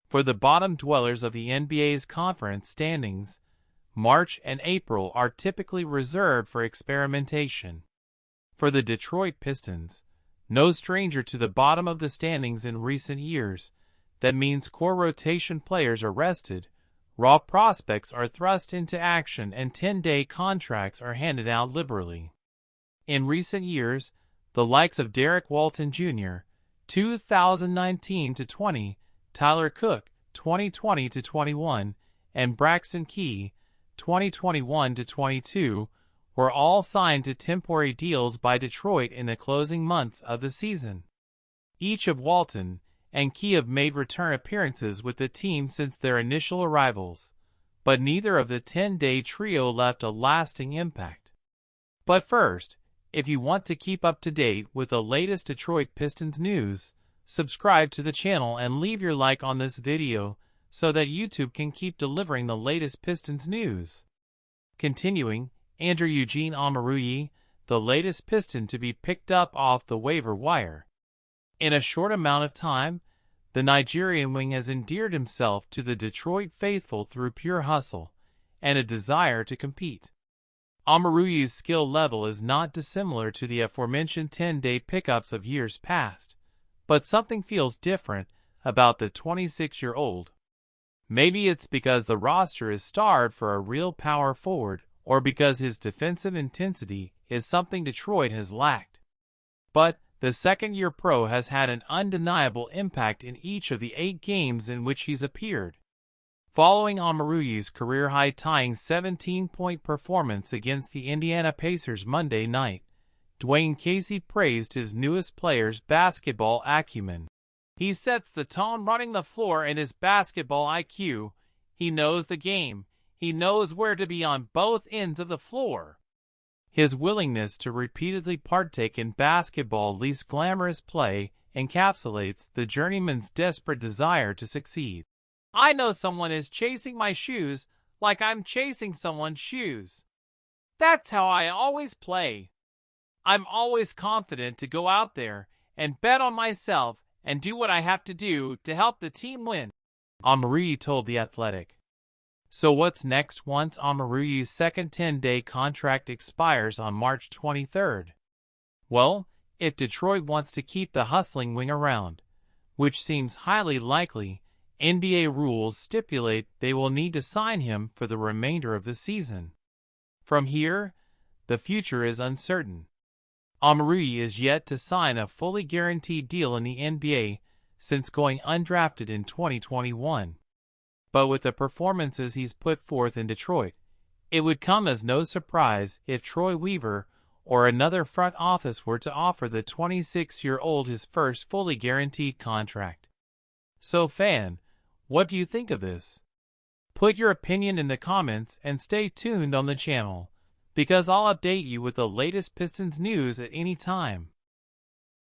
For the bottom dwellers of the NBA's conference standings, March and April are typically reserved for experimentation. For the Detroit Pistons, no stranger to the bottom of the standings in recent years, that means core rotation players are rested, raw prospects are thrust into action, and 10-day contracts are handed out liberally. In recent years, the likes of Derek Walton Jr., 2019-20, Tyler Cook, 2020-21, and Braxton Key, 2021-22, were all signed to temporary deals by Detroit in the closing months of the season. Each of Walton and Key have made return appearances with the team since their initial arrivals, but neither of the 10-day trio left a lasting impact. But first, if you want to keep up to date with the latest Detroit Pistons news, subscribe to the channel and leave your like on this video so that YouTube can keep delivering the latest Pistons news. Continuing, Andrew Eugene Omoruyi, the latest Piston to be picked up off the waiver wire. In a short amount of time, the Nigerian wing has endeared himself to the Detroit faithful through pure hustle and a desire to compete. Omoruyi's skill level is not dissimilar to the aforementioned 10-day pickups of years past, but something feels different about the 26-year-old. Maybe it's because the roster is starved for a real power forward, or because his defensive intensity is something Detroit has lacked. But the second-year pro has had an undeniable impact in each of the 8 games in which he's appeared. Following Omoruyi's career-high tying 17-point performance against the Indiana Pacers Monday night, Dwayne Casey praised his newest player's basketball acumen. He sets the tone running the floor in his basketball IQ. He knows the game. He knows where to be on both ends of the floor. His willingness to repeatedly partake in basketball's least glamorous play encapsulates the journeyman's desperate desire to succeed. I know someone is chasing my shoes like I'm chasing someone's shoes. That's how I always play. I'm always confident to go out there and bet on myself and do what I have to do to help the team win, Omoruyi told The Athletic. So what's next once Omoruyi's second 10-day contract expires on March 23rd? Well, if Detroit wants to keep the hustling wing around, which seems highly likely, NBA rules stipulate they will need to sign him for the remainder of the season. From here, the future is uncertain. Omoruyi is yet to sign a fully guaranteed deal in the NBA since going undrafted in 2021. But with the performances he's put forth in Detroit, it would come as no surprise if Troy Weaver or another front office were to offer the 26-year-old his first fully guaranteed contract. So fan, what do you think of this? Put your opinion in the comments and stay tuned on the channel, because I'll update you with the latest Pistons news at any time.